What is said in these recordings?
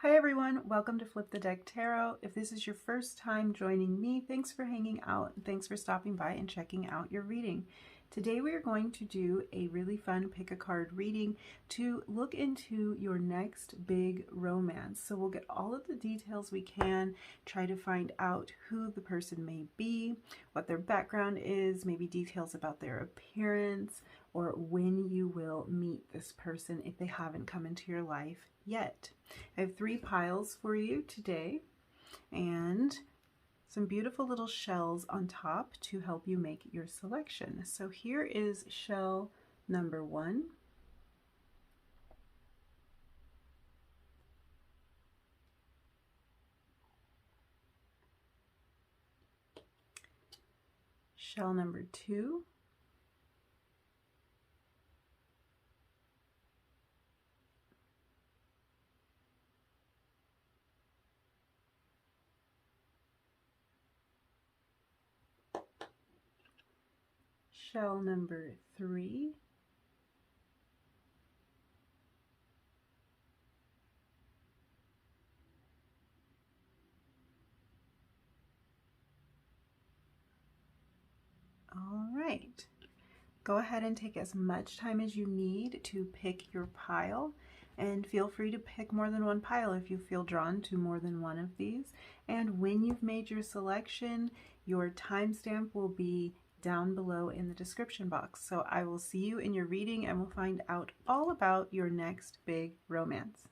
Hi everyone, welcome to Flip the Deck Tarot. If this is your first time joining me, thanks for hanging out and thanks for stopping by and checking out your reading. Today we are going to do a really fun pick a card reading to look into your next big romance. So we'll get all of the details we can, try to find out who the person may be, what their background is, maybe details about their appearance, or when you will meet this person if they haven't come into your life yet. I have 3 piles for you today and some beautiful little shells on top to help you make your selection. So here is shell number 1. Shell number 2. Shell number 3. All right. Go ahead and take as much time as you need to pick your pile, and feel free to pick more than one pile if you feel drawn to more than one of these. And when you've made your selection, your timestamp will be down below in the description box. So I will see you in your reading and we'll find out all about your next big romance.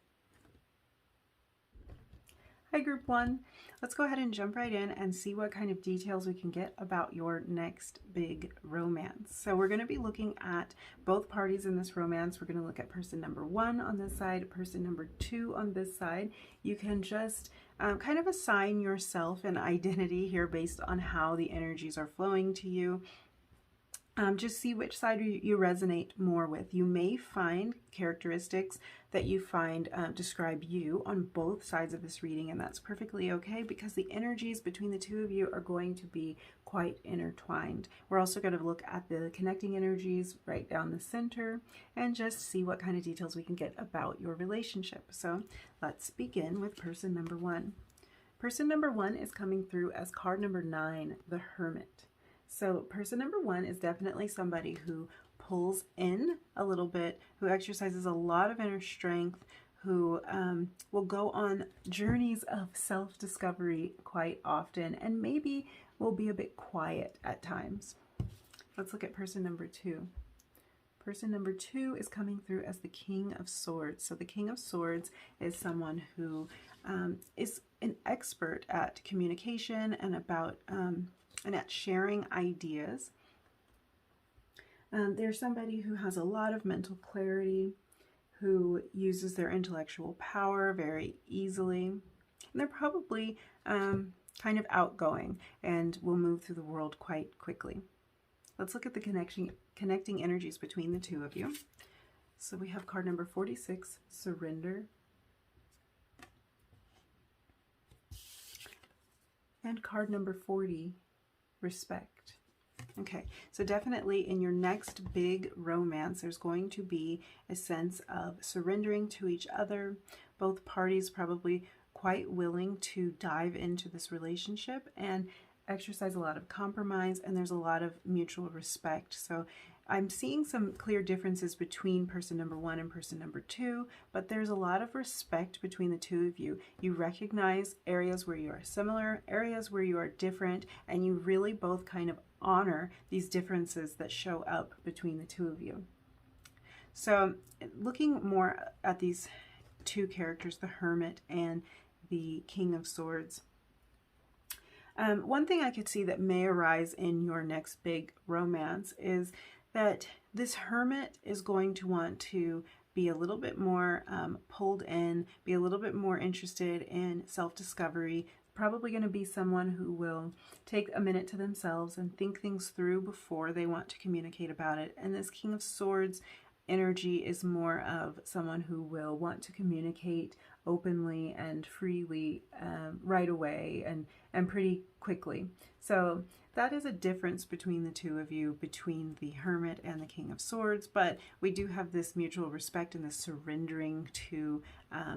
Hi Group 1, let's go ahead and jump right in and see what kind of details we can get about your next big romance. So we're going to be looking at both parties in this romance. We're going to look at person number 1 on this side, person number 2 on this side. You can just kind of assign yourself an identity here based on how the energies are flowing to you. Just see which side you resonate more with. You may find characteristics that you find describe you on both sides of this reading, and that's perfectly okay because the energies between the two of you are going to be quite intertwined. We're also going to look at the connecting energies right down the center and just see what kind of details we can get about your relationship. So let's begin with person number 1. Person number 1 is coming through as card number 9, the Hermit. So person number 1 is definitely somebody who pulls in a little bit, who exercises a lot of inner strength, who will go on journeys of self-discovery quite often, and maybe will be a bit quiet at times. Let's look at person number 2. Person number 2 is coming through as the King of Swords. So the King of Swords is someone who is an expert at communication and about and at sharing ideas. There's somebody who has a lot of mental clarity, who uses their intellectual power very easily. And they're probably kind of outgoing and will move through the world quite quickly. Let's look at the connecting energies between the two of you. So we have card number 46, Surrender. And card number 40, Respect. Okay, so definitely in your next big romance, there's going to be a sense of surrendering to each other. Both parties probably quite willing to dive into this relationship and exercise a lot of compromise, and there's a lot of mutual respect. So I'm seeing some clear differences between person number 1 and person number 2, but there's a lot of respect between the two of you. You recognize areas where you are similar, areas where you are different, and you really both kind of honor these differences that show up between the two of you. So looking more at these two characters, the Hermit and the King of Swords, one thing I could see that may arise in your next big romance is that this Hermit is going to want to be a little bit more pulled in, be a little bit more interested in self-discovery, probably going to be someone who will take a minute to themselves and think things through before they want to communicate about it. And this King of Swords energy is more of someone who will want to communicate openly and freely right away and pretty quickly. So that is a difference between the two of you, between the Hermit and the King of Swords, but we do have this mutual respect and this surrendering to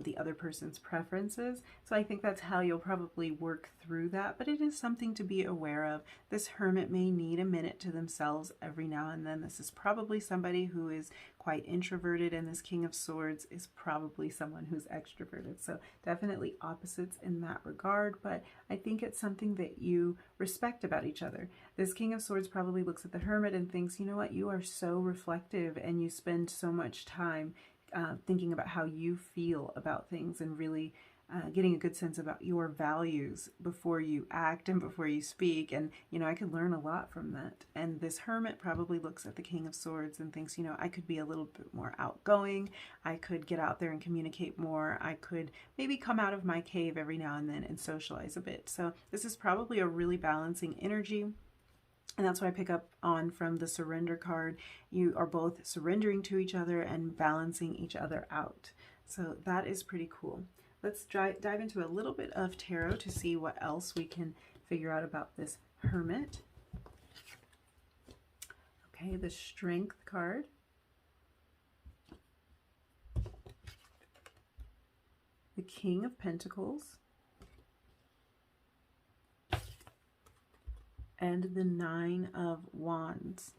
the other person's preferences. So I think that's how you'll probably work through that, but it is something to be aware of. This Hermit may need a minute to themselves every now and then. This is probably somebody who is quite introverted, and this King of Swords is probably someone who's extroverted. So definitely opposites in that regard, but I think it's something that you respect about each other. This King of Swords probably looks at the Hermit and thinks, you know what, you are so reflective and you spend so much time thinking about how you feel about things and really getting a good sense about your values before you act and before you speak. And, you know, I could learn a lot from that. And this Hermit probably looks at the King of Swords and thinks, you know, I could be a little bit more outgoing. I could get out there and communicate more. I could maybe come out of my cave every now and then and socialize a bit. So this is probably a really balancing energy. And that's what I pick up on from the surrender card. You are both surrendering to each other and balancing each other out. So that is pretty cool. Let's dive into a little bit of tarot to see what else we can figure out about this Hermit. Okay, the Strength card. The King of Pentacles. And the Nine of Wands.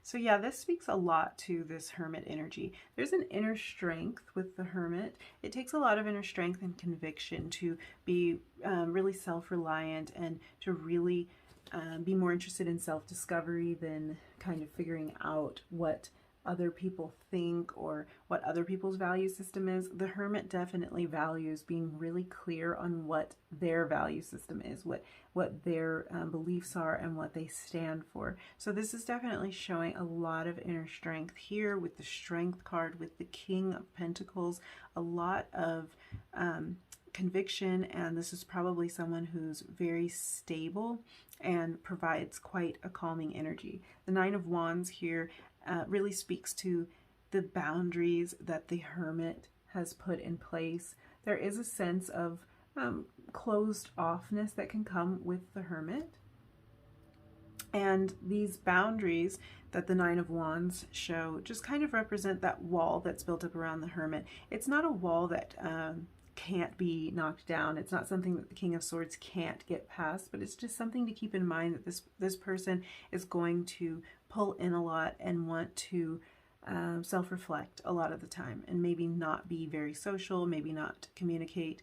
So yeah, this speaks a lot to this Hermit energy. There's an inner strength with the Hermit. It takes a lot of inner strength and conviction to be really self-reliant and to really be more interested in self-discovery than kind of figuring out what other people think or what other people's value system is. The Hermit definitely values being really clear on what their value system is, what their beliefs are and what they stand for. So this is definitely showing a lot of inner strength here with the Strength card, with the King of Pentacles, a lot of conviction, and this is probably someone who's very stable and provides quite a calming energy. The Nine of Wands here really speaks to the boundaries that the Hermit has put in place. There is a sense of closed offness that can come with the Hermit. And these boundaries that the Nine of Wands show just kind of represent that wall that's built up around the Hermit. It's not a wall that can't be knocked down. It's not something that the King of Swords can't get past, but it's just something to keep in mind that this person is going to pull in a lot and want to self-reflect a lot of the time and maybe not be very social, maybe not communicate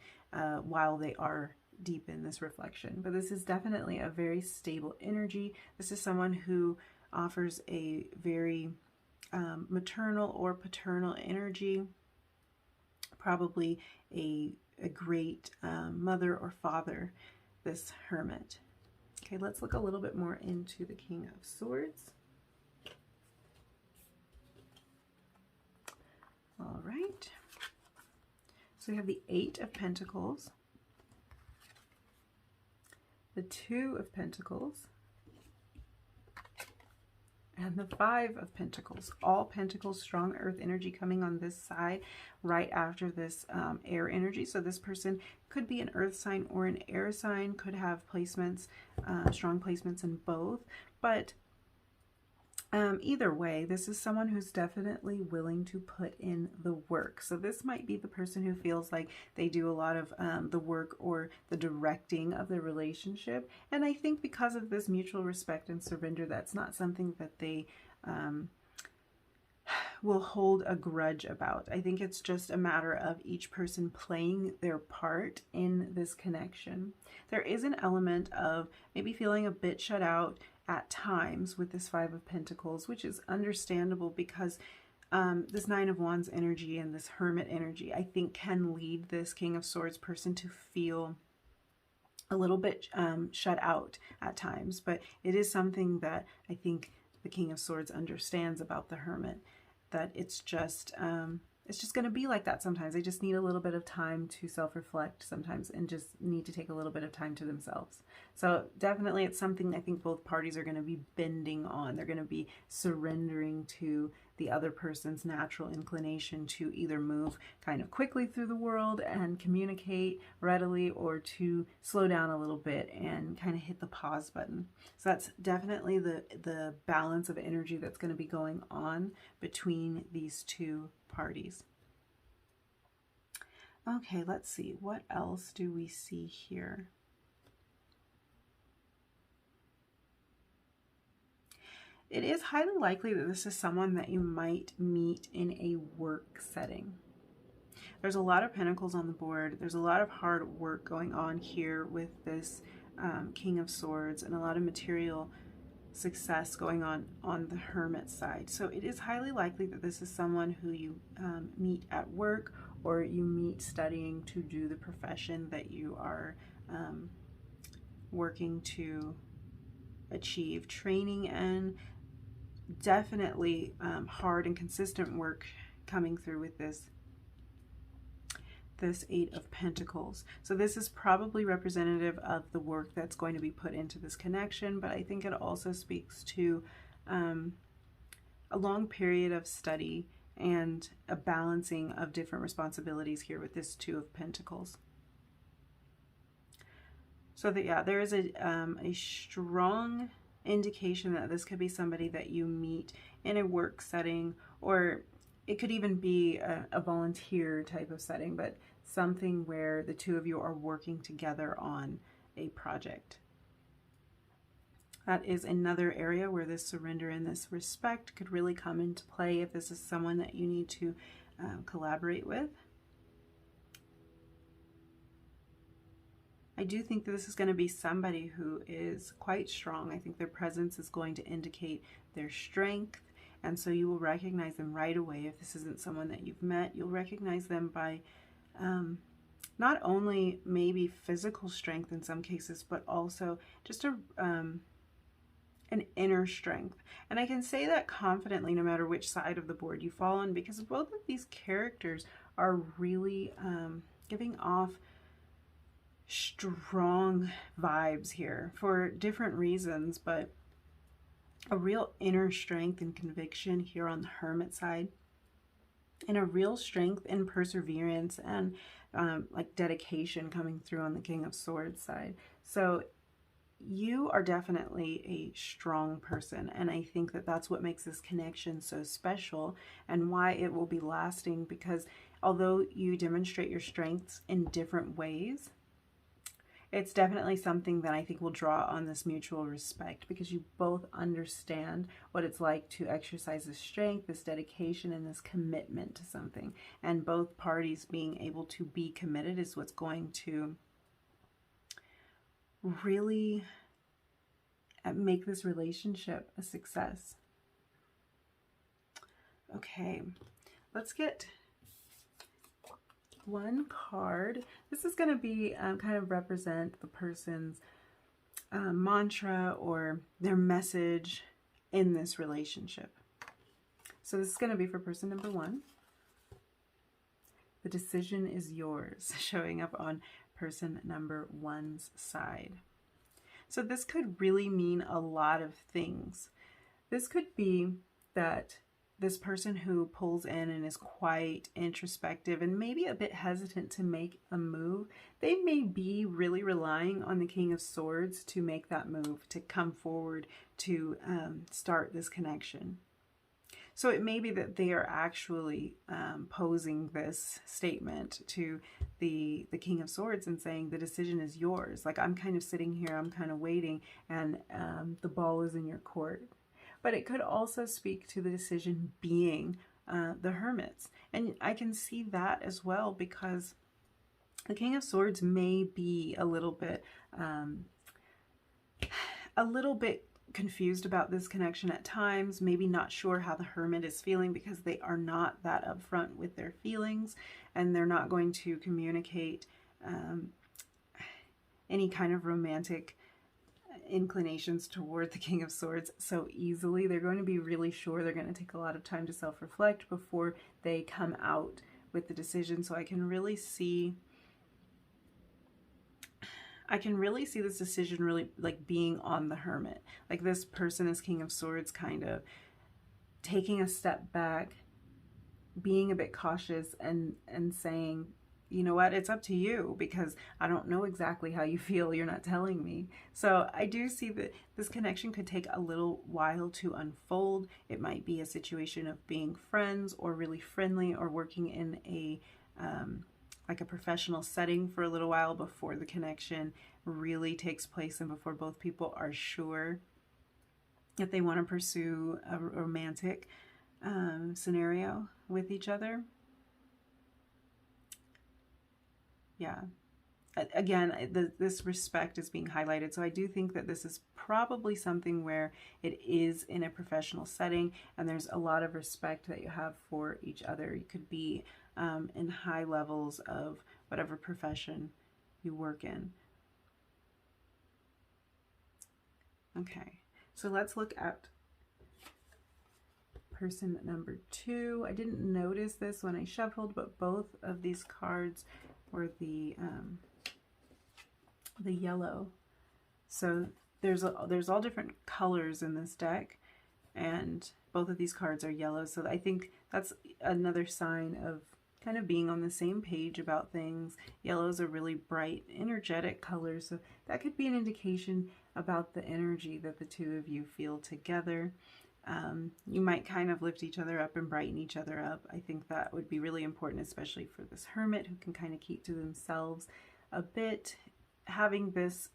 while they are deep in this reflection. But this is definitely a very stable energy. This is someone who offers a very maternal or paternal energy, probably a great mother or father, this Hermit. Okay, let's look a little bit more into the King of Swords. All right. So we have the Eight of Pentacles, the Two of Pentacles, and the Five of Pentacles. All Pentacles, strong earth energy coming on this side right after this air energy. So this person could be an earth sign or an air sign, could have placements, strong placements in both. But either way, this is someone who's definitely willing to put in the work. So this might be the person who feels like they do a lot of the work or the directing of the relationship. And I think because of this mutual respect and surrender, that's not something that they will hold a grudge about. I think it's just a matter of each person playing their part in this connection. There is an element of maybe feeling a bit shut out at times with this Five of Pentacles, which is understandable because this Nine of Wands energy and this Hermit energy, I think, can lead this King of Swords person to feel a little bit shut out at times. But it is something that I think the King of Swords understands about the Hermit, that it's just it's just going to be like that sometimes. They just need a little bit of time to self-reflect sometimes and just need to take a little bit of time to themselves. So definitely it's something I think both parties are going to be bending on. They're going to be surrendering to the other person's natural inclination to either move kind of quickly through the world and communicate readily, or to slow down a little bit and kind of hit the pause button. So that's definitely the balance of energy that's going to be going on between these two parties. Okay, let's see. What else do we see here? It is highly likely that this is someone that you might meet in a work setting. There's a lot of pentacles on the board. There's a lot of hard work going on here with this King of Swords, and a lot of material success going on the Hermit side. So it is highly likely that this is someone who you meet at work, or you meet studying to do the profession that you are working to achieve. Training and definitely hard and consistent work coming through with this Eight of Pentacles. So this is probably representative of the work that's going to be put into this connection, but I think it also speaks to a long period of study and a balancing of different responsibilities here with this Two of Pentacles. So that, yeah, there is a strong indication that this could be somebody that you meet in a work setting, or it could even be a volunteer type of setting, but something where the two of you are working together on a project. That is another area where this surrender and this respect could really come into play if this is someone that you need to collaborate with. I do think that this is going to be somebody who is quite strong. I think their presence is going to indicate their strength, and so you will recognize them right away. If this isn't someone that you've met, you'll recognize them by not only maybe physical strength in some cases, but also just an inner strength. And I can say that confidently no matter which side of the board you fall on, because both of these characters are really giving off strong vibes here for different reasons, but a real inner strength and conviction here on the Hermit side, and a real strength and perseverance and like dedication coming through on the King of Swords side. So you are definitely a strong person, and I think that that's what makes this connection so special and why it will be lasting, because although you demonstrate your strengths in different ways, it's definitely something that I think will draw on this mutual respect, because you both understand what it's like to exercise this strength, this dedication, and this commitment to something. And both parties being able to be committed is what's going to really make this relationship a success. Okay, let's get one card. This is going to be kind of represent the person's mantra or their message in this relationship. So this is going to be for person number one. The decision is yours, showing up on person number one's side. So this could really mean a lot of things. This could be that this person who pulls in and is quite introspective and maybe a bit hesitant to make a move, they may be really relying on the King of Swords to make that move, to come forward, to start this connection. So it may be that they are actually posing this statement to the King of Swords and saying, the decision is yours. Like, I'm kind of sitting here, I'm kind of waiting, and the ball is in your court. But it could also speak to the decision being the Hermits. And I can see that as well, because the King of Swords may be a little bit confused about this connection at times, maybe not sure how the Hermit is feeling, because they are not that upfront with their feelings, and they're not going to communicate any kind of romantic inclinations toward the King of Swords so easily. They're going to be really sure. They're going to take a lot of time to self-reflect before they come out with the decision. So I can really see this decision really like being on the Hermit. Like this person is King of Swords, kind of taking a step back, being a bit cautious, and saying, you know what, it's up to you, because I don't know exactly how you feel. You're not telling me. So I do see that this connection could take a little while to unfold. It might be a situation of being friends or really friendly or working in a like a professional setting for a little while before the connection really takes place and before both people are sure that they want to pursue a romantic scenario with each other. Yeah. Again, this respect is being highlighted. So I do think that this is probably something where it is in a professional setting and there's a lot of respect that you have for each other. You could be in high levels of whatever profession you work in. Okay, so let's look at person number 2. I didn't notice this when I shuffled, but both of these cards were the yellow. So there's all different colors in this deck, and both of these cards are yellow. So I think that's another sign of kind of being on the same page about things. Yellows are really bright, energetic colors, so that could be an indication about the energy that the two of you feel together. You might kind of lift each other up and brighten each other up. I think that would be really important, especially for this Hermit who can kind of keep to themselves a bit. Having this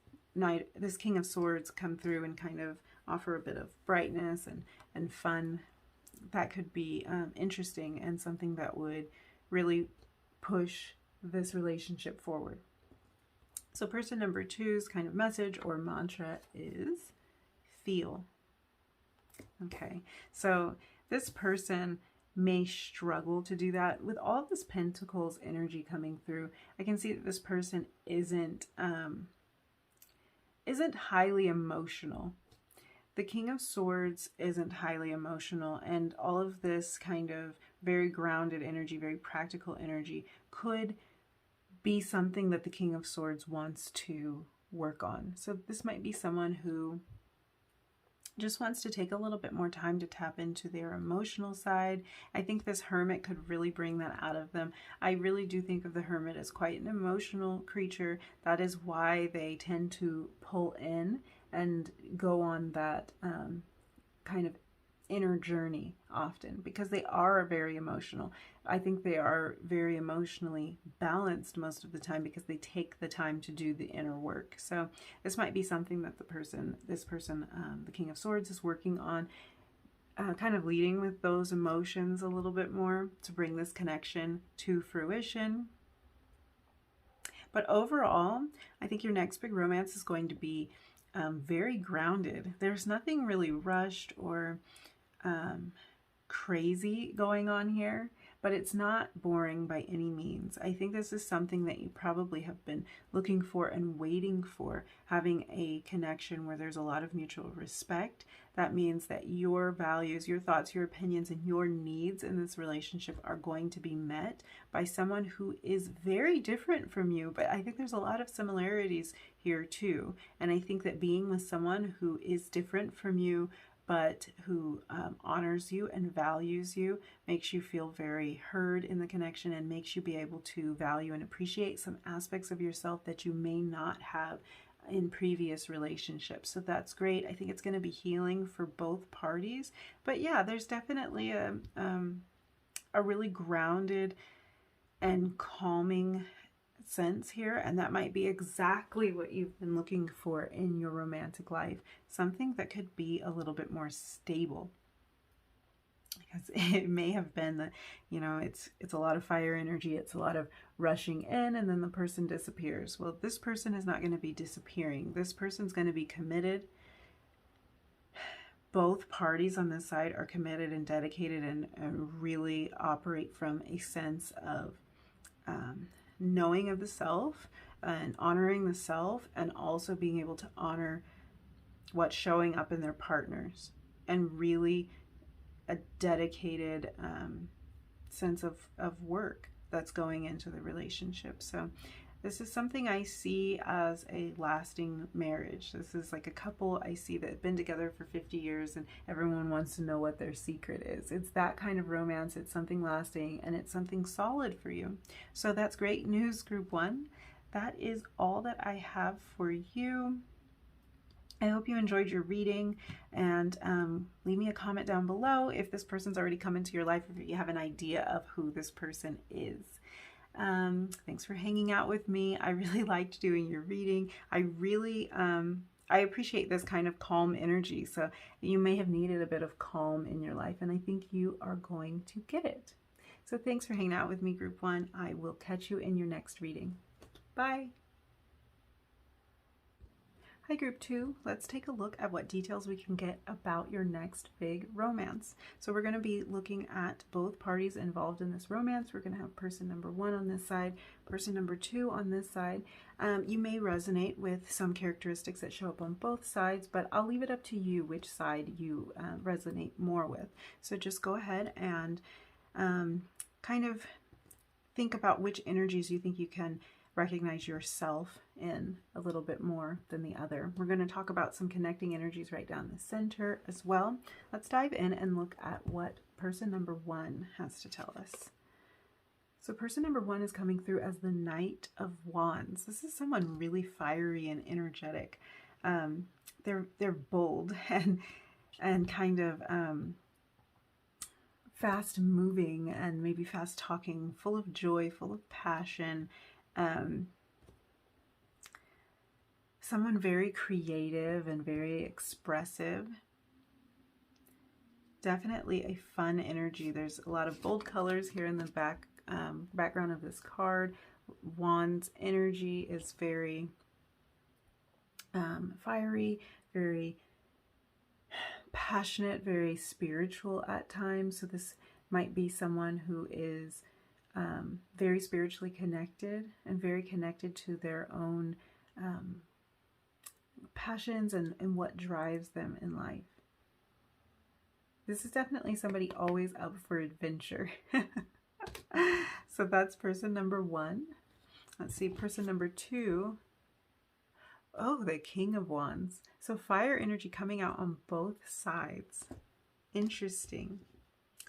King of Swords come through and kind of offer a bit of brightness and fun, that could be interesting and something that would really push this relationship forward. So person number 2's kind of message or mantra is feel. Okay, so this person may struggle to do that. With all of this Pentacles energy coming through, I can see that this person isn't highly emotional. The King of Swords isn't highly emotional, and all of this kind of very grounded energy, very practical energy could be something that the King of Swords wants to work on. So this might be someone who just wants to take a little bit more time to tap into their emotional side. I think this Hermit could really bring that out of them. I really do think of the Hermit as quite an emotional creature. That is why they tend to pull in and go on that kind of inner journey often, because they are very emotional. I think they are very emotionally balanced most of the time because they take the time to do the inner work. So this might be something that this person, the King of Swords, is working on, kind of leading with those emotions a little bit more to bring this connection to fruition. But overall, I think your next big romance is going to be very grounded. There's nothing really rushed or crazy going on here, but it's not boring by any means. I think this is something that you probably have been looking for and waiting for, having a connection where there's a lot of mutual respect. That means that your values, your thoughts, your opinions, and your needs in this relationship are going to be met by someone who is very different from you. But I think there's a lot of similarities here too. And I think that being with someone who is different from you, but who honors you and values you, makes you feel very heard in the connection and makes you be able to value and appreciate some aspects of yourself that you may not have in previous relationships. So that's great. I think it's going to be healing for both parties. But yeah, there's definitely a really grounded and calming sense here, and that might be exactly what you've been looking for in your romantic life. Something that could be a little bit more stable, because it may have been that, you know, it's a lot of fire energy, it's a lot of rushing in, and then the person disappears. Well, this person is not going to be disappearing. This person's going to be committed. Both parties on this side are committed and dedicated and really operate from a sense of knowing of the self and honoring the self, and also being able to honor what's showing up in their partners, and really a dedicated sense of work that's going into the relationship. So this is something I see as a lasting marriage. This is like a couple I see that have been together for 50 years and everyone wants to know what their secret is. It's that kind of romance. It's something lasting and it's something solid for you. So that's great news, Group 1. That is all that I have for you. I hope you enjoyed your reading, and leave me a comment down below if this person's already come into your life, if you have an idea of who this person is. Thanks for hanging out with me. I really liked doing your reading. I appreciate this kind of calm energy. So you may have needed a bit of calm in your life, and I think you are going to get it. So thanks for hanging out with me, Group 1. I will catch you in your next reading. Bye. Hi, Group 2. Let's take a look at what details we can get about your next big romance. So we're going to be looking at both parties involved in this romance. We're going to have person number 1 on this side, person number 2 on this side. You may resonate with some characteristics that show up on both sides, but I'll leave it up to you which side you resonate more with. So just go ahead and kind of think about which energies you think you can recognize yourself in a little bit more than the other. We're going to talk about some connecting energies right down the center as well. Let's dive in and look at what person number 1 has to tell us. So person number 1 is coming through as the Knight of Wands. This is someone really fiery and energetic. They're bold and kind of fast moving and maybe fast talking, full of joy, full of passion. Someone very creative and very expressive. Definitely a fun energy. There's a lot of bold colors here in the background of this card. Wands energy is very fiery, very passionate, very spiritual at times. So this might be someone who is very spiritually connected and very connected to their own passions and what drives them in life. This is definitely somebody always up for adventure. So that's person number 1. Let's see, person number 2. Oh, the King of Wands. So fire energy coming out on both sides. Interesting.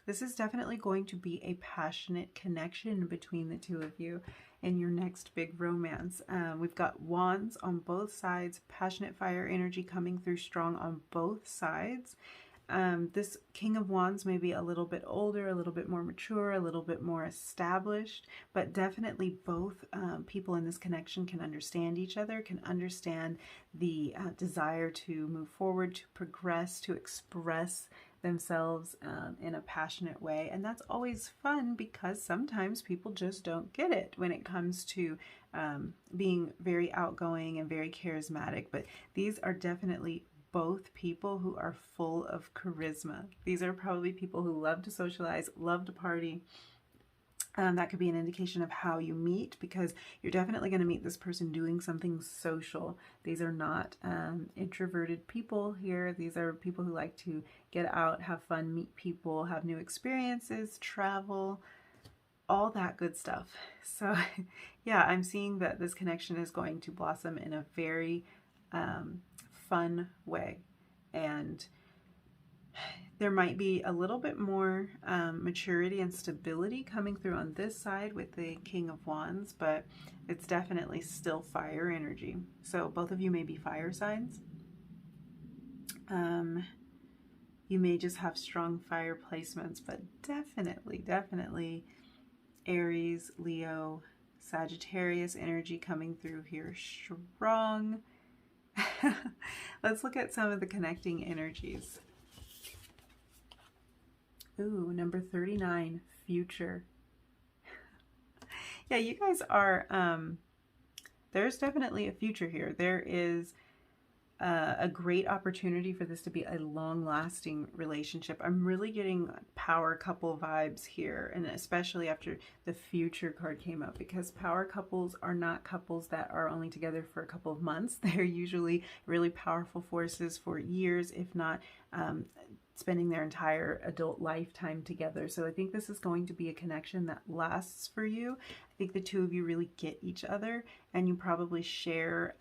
This is definitely going to be a passionate connection between the two of you in your next big romance. We've got Wands on both sides, passionate fire energy coming through strong on both sides. This King of Wands may be a little bit older, a little bit more mature, a little bit more established, but definitely both people in this connection can understand each other, can understand the desire to move forward, to progress, to express themselves in a passionate way. And that's always fun because sometimes people just don't get it when it comes to being very outgoing and very charismatic. But these are definitely both people who are full of charisma. These are probably people who love to socialize, love to party. That could be an indication of how you meet, because you're definitely going to meet this person doing something social. These are not introverted people here. These are people who like to get out, have fun, meet people, have new experiences, travel, all that good stuff. So yeah, I'm seeing that this connection is going to blossom in a very fun way. And there might be a little bit more maturity and stability coming through on this side with the King of Wands, but it's definitely still fire energy. So both of you may be fire signs. You may just have strong fire placements, but definitely Aries, Leo, Sagittarius energy coming through here strong. Let's look at some of the connecting energies. Ooh, number 39, future. Yeah, you guys are, there's definitely a future here. There is a great opportunity for this to be a long-lasting relationship. I'm really getting power couple vibes here, and especially after the future card came up, because power couples are not couples that are only together for a couple of months. They're usually really powerful forces for years, if not spending their entire adult lifetime together. So I think this is going to be a connection that lasts for you. I think the two of you really get each other, and you probably share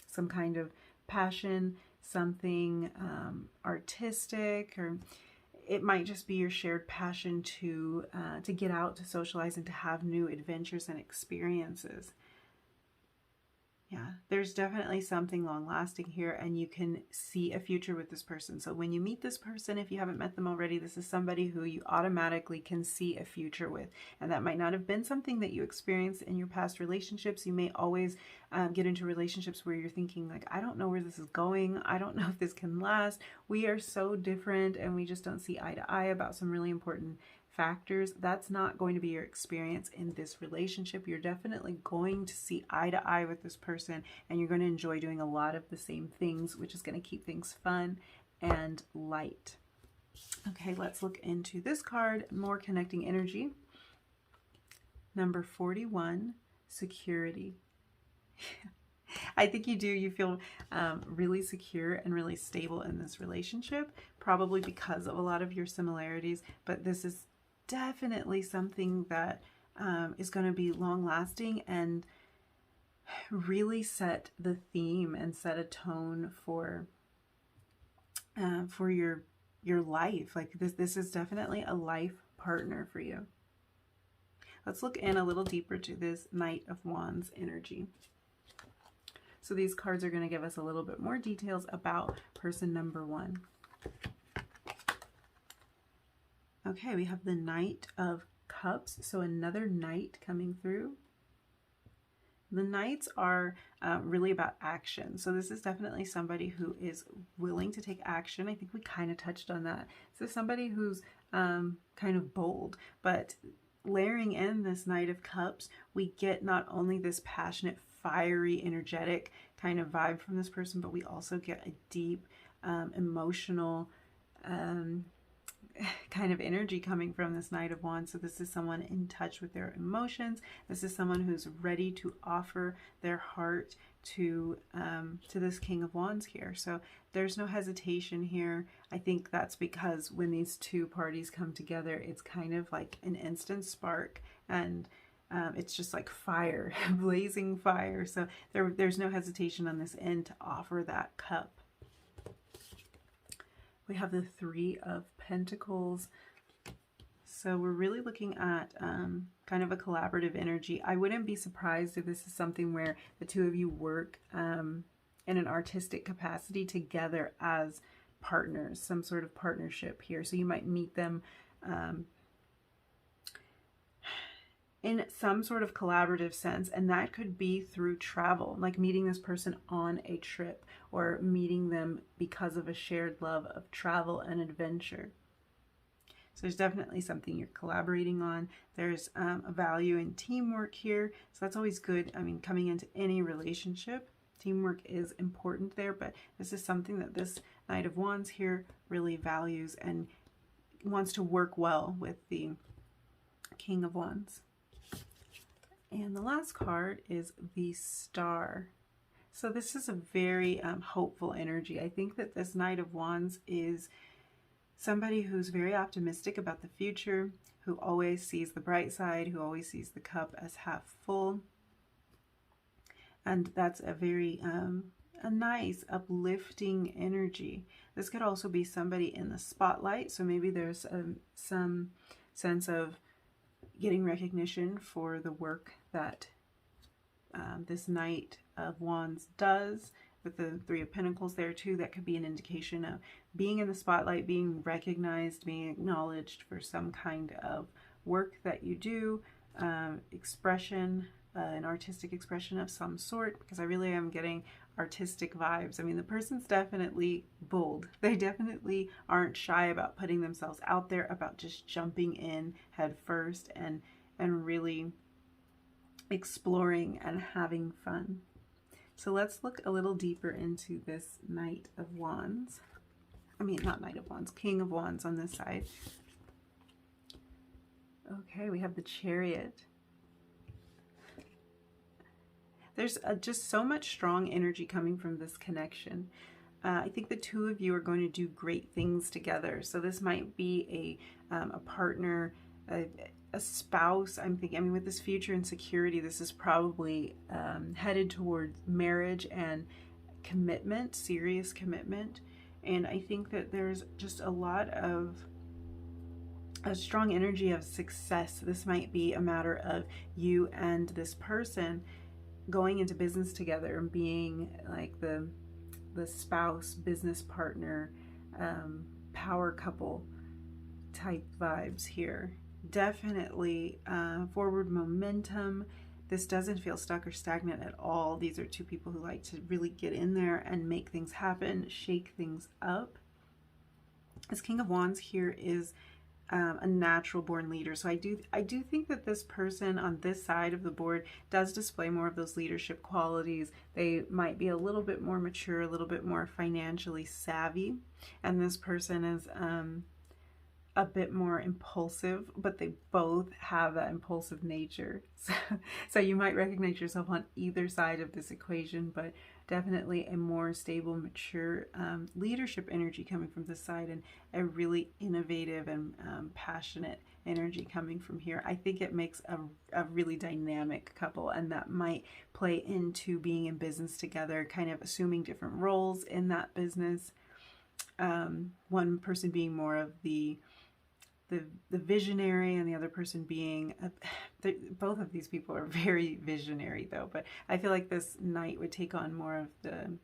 some kind of passion, something artistic, or it might just be your shared passion to get out, to socialize, and to have new adventures and experiences. Yeah, there's definitely something long-lasting here, and you can see a future with this person. So when you meet this person, if you haven't met them already, this is somebody who you automatically can see a future with. And that might not have been something that you experienced in your past relationships. You may always get into relationships where you're thinking, like, I don't know where this is going. I don't know if this can last. We are so different, and we just don't see eye to eye about some really important factors. That's not going to be your experience in this relationship. You're definitely going to see eye to eye with this person, and you're going to enjoy doing a lot of the same things, which is going to keep things fun and light. Okay, let's look into this card, more connecting energy. Number 41, security. I think you do. You feel really secure and really stable in this relationship, probably because of a lot of your similarities, but this is definitely something that is going to be long lasting and really set the theme and set a tone for your life. Like this is definitely a life partner for you. Let's look in a little deeper to this Knight of Wands energy. So these cards are going to give us a little bit more details about person number one. Okay, we have the Knight of Cups, so another knight coming through. The knights are really about action, so this is definitely somebody who is willing to take action. I think we kind of touched on that. So somebody who's kind of bold, but layering in this Knight of Cups, we get not only this passionate, fiery, energetic kind of vibe from this person, but we also get a deep, emotional, kind of energy coming from this Knight of Wands. So this is someone in touch with their emotions. This is someone who's ready to offer their heart to this King of Wands here. So there's no hesitation here. I think that's because when these two parties come together, it's kind of like an instant spark, and it's just like fire, blazing fire. So there's no hesitation on this end to offer that cup. We have the Three of Pentacles. So we're really looking at kind of a collaborative energy. I wouldn't be surprised if this is something where the two of you work in an artistic capacity together as partners, some sort of partnership here. So you might meet them in some sort of collaborative sense, and that could be through travel, like meeting this person on a trip, or meeting them because of a shared love of travel and adventure. So there's definitely something you're collaborating on. There's a value in teamwork here, so that's always good. I mean, coming into any relationship, teamwork is important there, but this is something that this Knight of Wands here really values and wants to work well with the King of Wands. And the last card is the Star. So this is a very hopeful energy. I think that this Knight of Wands is somebody who's very optimistic about the future, who always sees the bright side, who always sees the cup as half full. And that's a very a nice, uplifting energy. This could also be somebody in the spotlight. So maybe there's some sense of getting recognition for the work that this Knight of Wands does, with the Three of Pentacles there too. That could be an indication of being in the spotlight, being recognized, being acknowledged for some kind of work that you do, expression, an artistic expression of some sort, because I really am getting artistic vibes. I mean, the person's definitely bold. They definitely aren't shy about putting themselves out there, about just jumping in head first and really exploring and having fun. So let's look a little deeper into this Knight of Wands. I mean, not Knight of Wands, King of Wands on this side. Okay, we have the Chariot. There's just so much strong energy coming from this connection. I think the two of you are going to do great things together. So this might be a partner, a spouse. I'm thinking, I mean, with this future and security, this is probably headed towards marriage and commitment, serious commitment. And I think that there's just a lot of a strong energy of success. This might be a matter of you and this person going into business together and being like the spouse, business partner, power couple type vibes here. Definitely forward momentum. This doesn't feel stuck or stagnant at all. These are two people who like to really get in there and make things happen, shake things up. This King of Wands here is a natural born leader. So I do think that this person on this side of the board does display more of those leadership qualities. They might be a little bit more mature, a little bit more financially savvy, and this person is a bit more impulsive, but they both have that impulsive nature. So you might recognize yourself on either side of this equation, but definitely a more stable, mature leadership energy coming from this side, and a really innovative and passionate energy coming from here. I think it makes a really dynamic couple, and that might play into being in business together, kind of assuming different roles in that business. One person being more of the visionary, and the other person being both of these people are very visionary though, but I feel like this Knight would take on more of the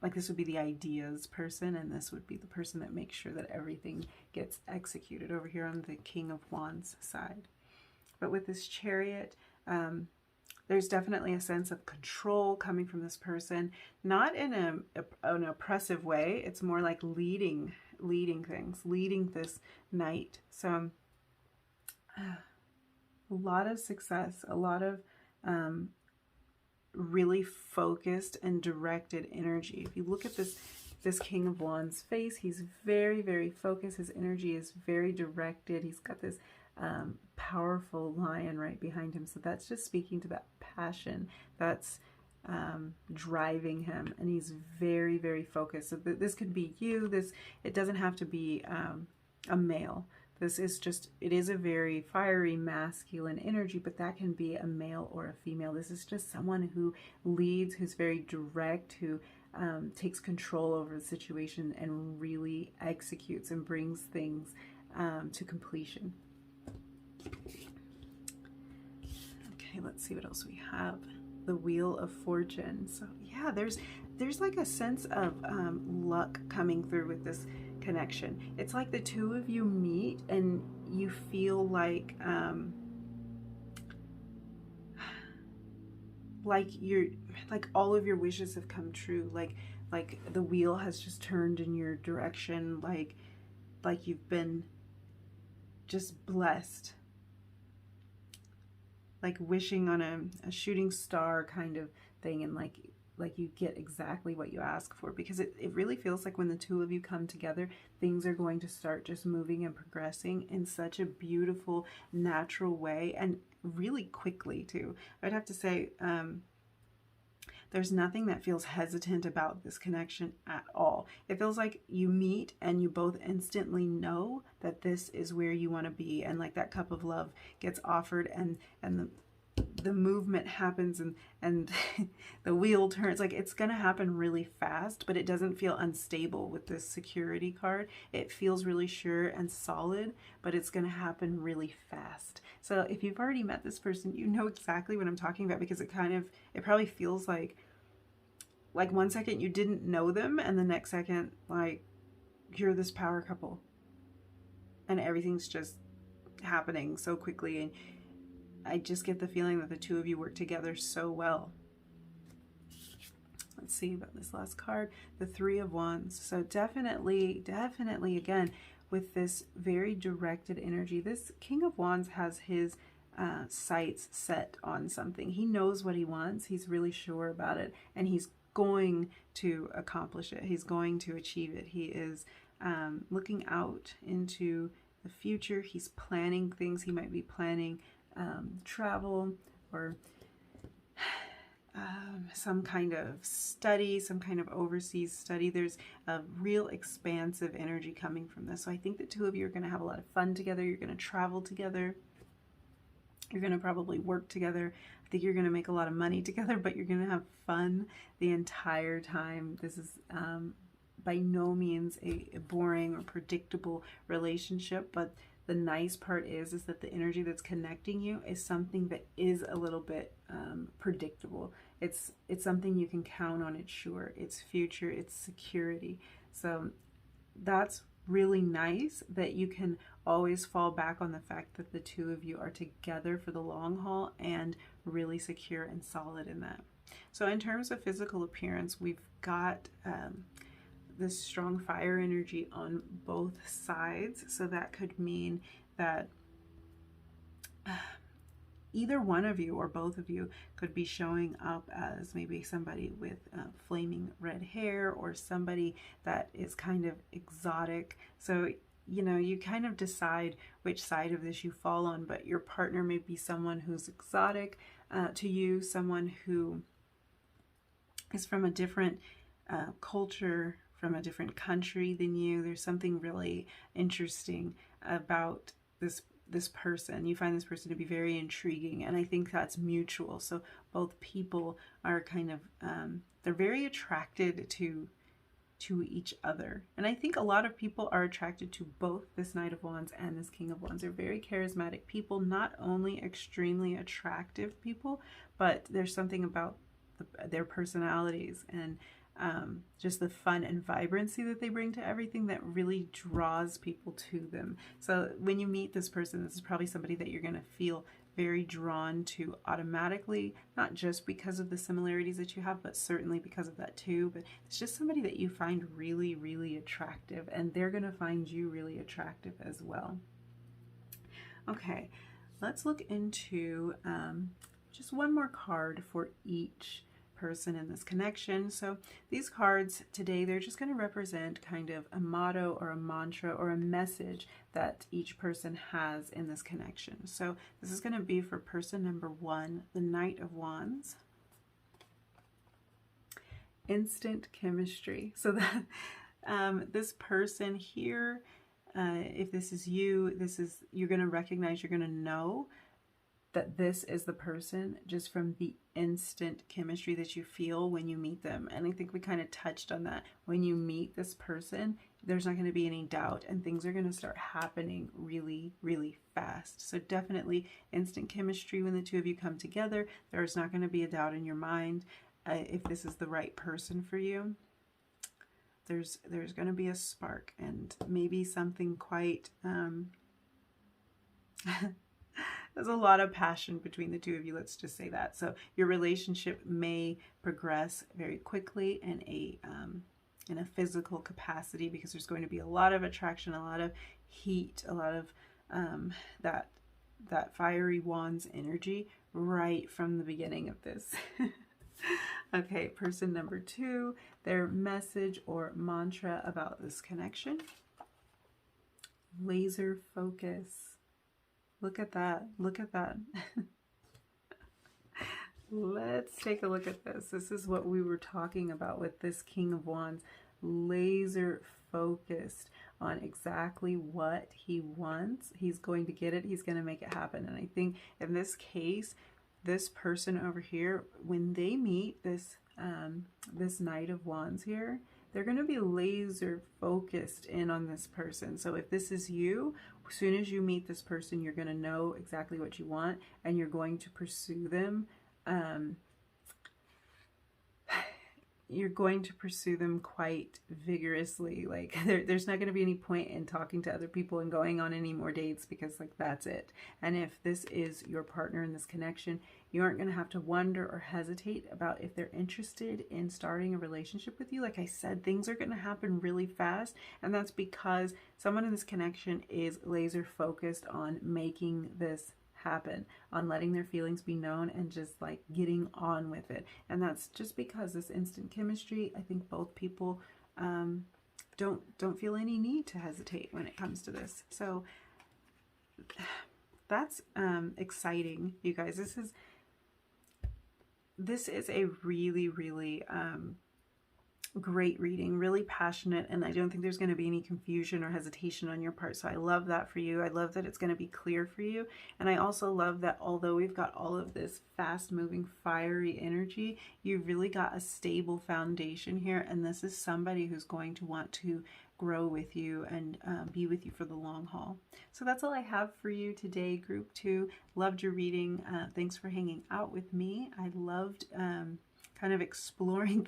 like this would be the ideas person, and this would be the person that makes sure that everything gets executed over here on the King of Wands side. But with this Chariot, there's definitely a sense of control coming from this person, not in an oppressive way. It's more like leading things, leading this Knight. So a lot of success, a lot of really focused and directed energy. If you look at this King of Wands face, he's very, very focused. His energy is very directed. He's got this powerful lion right behind him. So that's just speaking to that passion that's driving him, and he's very, very focused. So this could be you. It doesn't have to be a male. This is just, it is a very fiery masculine energy, but that can be a male or a female. This is just someone who leads, who's very direct, who takes control over the situation and really executes and brings things to completion. Okay, let's see what else we have. The Wheel of Fortune. So yeah, there's like a sense of luck coming through with this connection. It's like the two of you meet and you feel like all of your wishes have come true, like the wheel has just turned in your direction, like you've been just blessed, like wishing on a shooting star kind of thing, and like you get exactly what you ask for, because it really feels like when the two of you come together, things are going to start just moving and progressing in such a beautiful, natural way, and really quickly too. I'd have to say there's nothing that feels hesitant about this connection at all. It feels like you meet and you both instantly know that this is where you want to be, and like that cup of love gets offered, and the movement happens, and the wheel turns. Like, it's gonna happen really fast, but it doesn't feel unstable with this security card. It feels really sure and solid, but it's gonna happen really fast. So if you've already met this person, you know exactly what I'm talking about, because it probably feels like 1 second you didn't know them, and the next second, like, you're this power couple, and everything's just happening so quickly, and I just get the feeling that the two of you work together so well. Let's see about this last card, the Three of Wands. So definitely, again, with this very directed energy, this King of Wands has his sights set on something. He knows what he wants. He's really sure about it, and he's going to accomplish it. He's going to achieve it. He is looking out into the future. He's planning things. He might be planning travel or some kind of study, some kind of overseas study. There's a real expansive energy coming from this. So I think the two of you are going to have a lot of fun together. You're going to travel together. You're going to probably work together. I think you're going to make a lot of money together, but you're going to have fun the entire time. This is by no means a boring or predictable relationship, but the nice part is that the energy that's connecting you is something that is a little bit predictable. It's something you can count on. It's sure. It's future. It's security. So that's really nice that you can always fall back on the fact that the two of you are together for the long haul and really secure and solid in that. So in terms of physical appearance, we've got this strong fire energy on both sides. So that could mean that either one of you or both of you could be showing up as maybe somebody with flaming red hair, or somebody that is kind of exotic. So, you know, you kind of decide which side of this you fall on, but your partner may be someone who's exotic to you, someone who is from a different culture, from a different country than you. There's something really interesting about this person. You find this person to be very intriguing, and I think that's mutual. So both people are kind of they're very attracted to each other, and I think a lot of people are attracted to both this Knight of Wands and this King of Wands. They're very charismatic people, not only extremely attractive people, but there's something about their personalities and just the fun and vibrancy that they bring to everything that really draws people to them. So when you meet this person, this is probably somebody that you're going to feel very drawn to automatically, not just because of the similarities that you have, but certainly because of that too. But it's just somebody that you find really, really attractive, and they're going to find you really attractive as well. Okay, let's look into just one more card for each person in this connection. So these cards today, they're just going to represent kind of a motto or a mantra or a message that each person has in this connection. So this is going to be for person number 1, the Knight of Wands. Instant chemistry. So that this person here, if this is you, you're going to recognize, you're going to know that this is the person just from the instant chemistry that you feel when you meet them. And I think we kind of touched on that. When you meet this person, there's not going to be any doubt, and things are going to start happening really, really fast. So definitely instant chemistry when the two of you come together. There's not going to be a doubt in your mind if this is the right person for you. There's going to be a spark, and maybe something quite there's a lot of passion between the two of you, let's just say that. So your relationship may progress very quickly in a physical capacity, because there's going to be a lot of attraction, a lot of heat, a lot of that fiery wands energy right from the beginning of this. Okay, person number 2, their message or mantra about this connection. Laser focus. Look at that. Look at that. Let's take a look at this. This is what we were talking about with this King of Wands. Laser focused on exactly what he wants. He's going to get it. He's going to make it happen. And I think in this case, this person over here, when they meet this this Knight of Wands here, they're going to be laser focused in on this person. So if this is you, as soon as you meet this person, you're going to know exactly what you want, and you're going to pursue them. You're going to pursue them quite vigorously. Like there's not going to be any point in talking to other people and going on any more dates, because like that's it. And if this is your partner in this connection, you aren't going to have to wonder or hesitate about if they're interested in starting a relationship with you. Like I said, things are going to happen really fast, and that's because someone in this connection is laser focused on making this happen, on letting their feelings be known and just like getting on with it. And that's just because this instant chemistry, I think both people don't feel any need to hesitate when it comes to this. So that's exciting, you guys. This is a really, really great reading, really passionate, and I don't think there's going to be any confusion or hesitation on your part. So I love that for you. I love that it's going to be clear for you. And I also love that although we've got all of this fast moving, fiery energy, you've really got a stable foundation here. And this is somebody who's going to want to grow with you and be with you for the long haul. So that's all I have for you today, Group 2. Loved your reading. Thanks for hanging out with me. I loved kind of exploring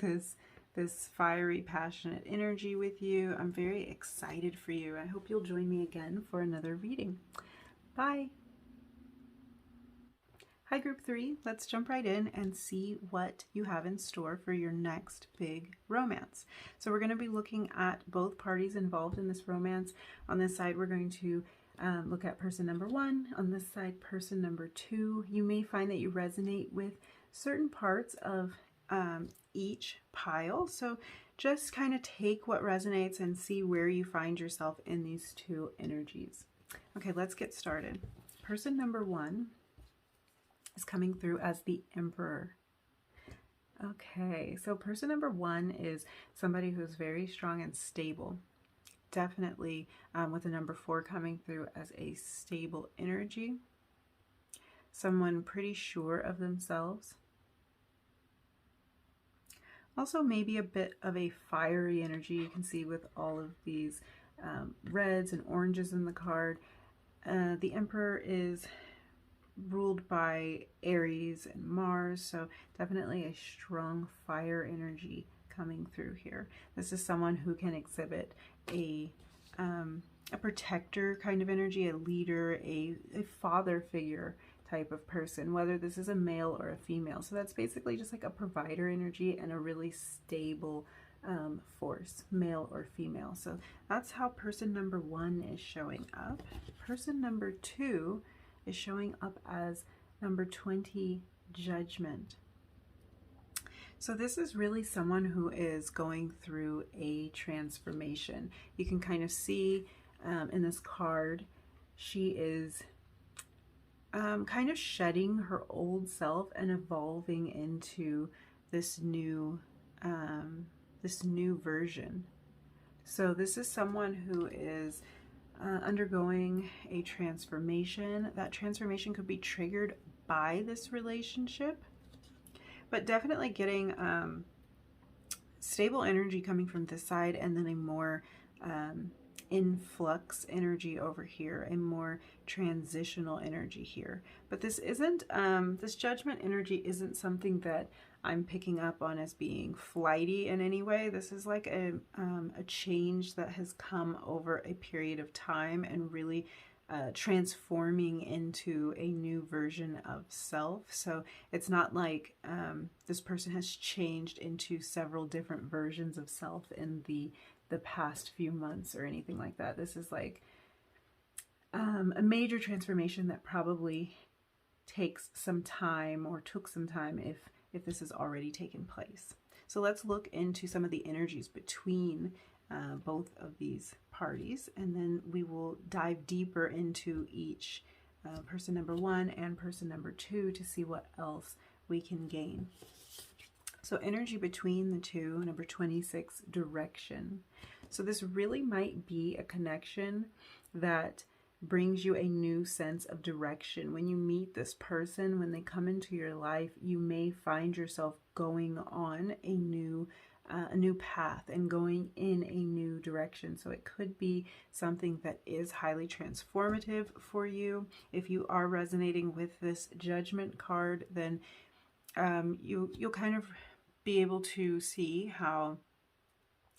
this fiery, passionate energy with you. I'm very excited for you. I hope you'll join me again for another reading. Bye. Hi, Group 3. Let's jump right in and see what you have in store for your next big romance. So we're going to be looking at both parties involved in this romance. On this side, we're going to look at person number 1. On this side, person number 2. You may find that you resonate with certain parts of each pile. So just kind of take what resonates and see where you find yourself in these two energies. Okay, let's get started. Person number 1 is coming through as the Emperor. Okay, so person number 1 is somebody who's very strong and stable. Definitely with the number 4 coming through as a stable energy. Someone pretty sure of themselves. Also maybe a bit of a fiery energy. You can see with all of these reds and oranges in the card. The Emperor is ruled by Aries and Mars, so definitely a strong fire energy coming through here. This is someone who can exhibit a protector kind of energy, a leader, a father figure type of person, whether this is a male or a female. So that's basically just like a provider energy and a really stable force, male or female. So that's how person number 1 is showing up. Person number 2 is showing up as number 20, Judgment. So this is really someone who is going through a transformation. You can kind of see in this card, she is kind of shedding her old self and evolving into this new version. So this is someone who is undergoing a transformation. That transformation could be triggered by this relationship, but definitely getting stable energy coming from this side, and then a more influx energy over here, a more transitional energy here. But this isn't, this Judgment energy isn't something that I'm picking up on as being flighty in any way. This is like a change that has come over a period of time and really transforming into a new version of self. So it's not like this person has changed into several different versions of self in the past few months or anything like that. This is like a major transformation that probably takes some time, or took some time if this has already taken place. So let's look into some of the energies between both of these parties, and then we will dive deeper into each person number 1 and person number 2 to see what else we can gain. So energy between the two, number 26, Direction. So this really might be a connection that brings you a new sense of direction. When you meet this person, when they come into your life, you may find yourself going on a new path and going in a new direction. So it could be something that is highly transformative for you. If you are resonating with this Judgment card, then you'll kind of be able to see how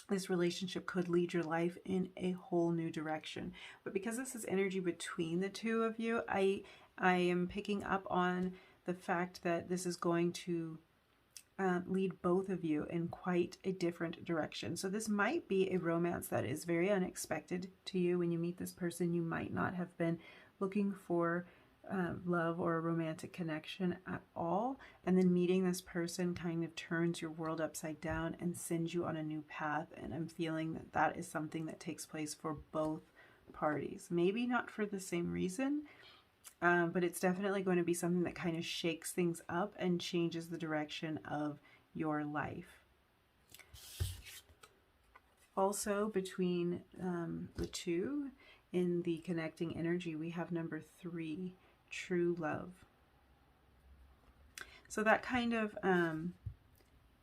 this relationship could lead your life in a whole new direction. But because this is energy between the two of you, I am picking up on the fact that this is going to lead both of you in quite a different direction. So this might be a romance that is very unexpected to you. When you meet this person, you might not have been looking for love or a romantic connection at all, and then meeting this person kind of turns your world upside down and sends you on a new path. And I'm feeling that that is something that takes place for both parties. Maybe not for the same reason, but it's definitely going to be something that kind of shakes things up and changes the direction of your life. Also, between the two in the connecting energy, we have number 3, true love. So that kind of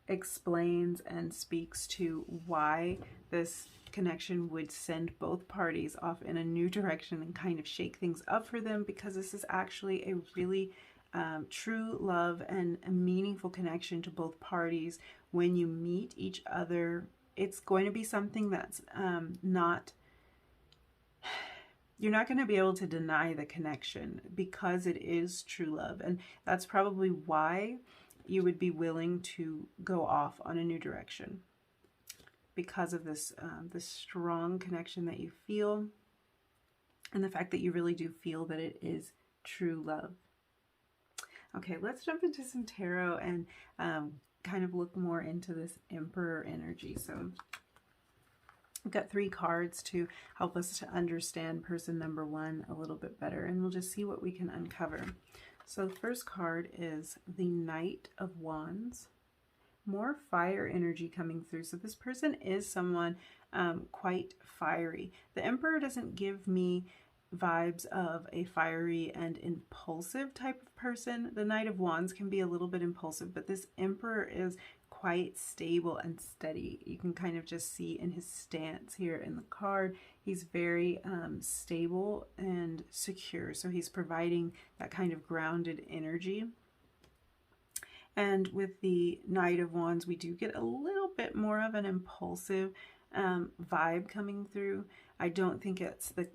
explains and speaks to why this connection would send both parties off in a new direction and kind of shake things up for them, because this is actually a really true love and a meaningful connection to both parties. When you meet each other, it's going to be something that's you're not going to be able to deny the connection, because it is true love. And that's probably why you would be willing to go off on a new direction, because of this this strong connection that you feel, and the fact that you really do feel that it is true love. Okay, let's jump into some tarot and kind of look more into this Emperor energy. So we've got 3 cards to help us to understand person number 1 a little bit better, and we'll just see what we can uncover. So the first card is the Knight of Wands. More fire energy coming through. So this person is someone quite fiery. The Emperor doesn't give me vibes of a fiery and impulsive type of person. The Knight of Wands can be a little bit impulsive, but this Emperor is quite stable and steady. You can kind of just see in his stance here in the card, he's very stable and secure. So he's providing that kind of grounded energy. And with the Knight of Wands, we do get a little bit more of an impulsive vibe coming through. I don't think it's the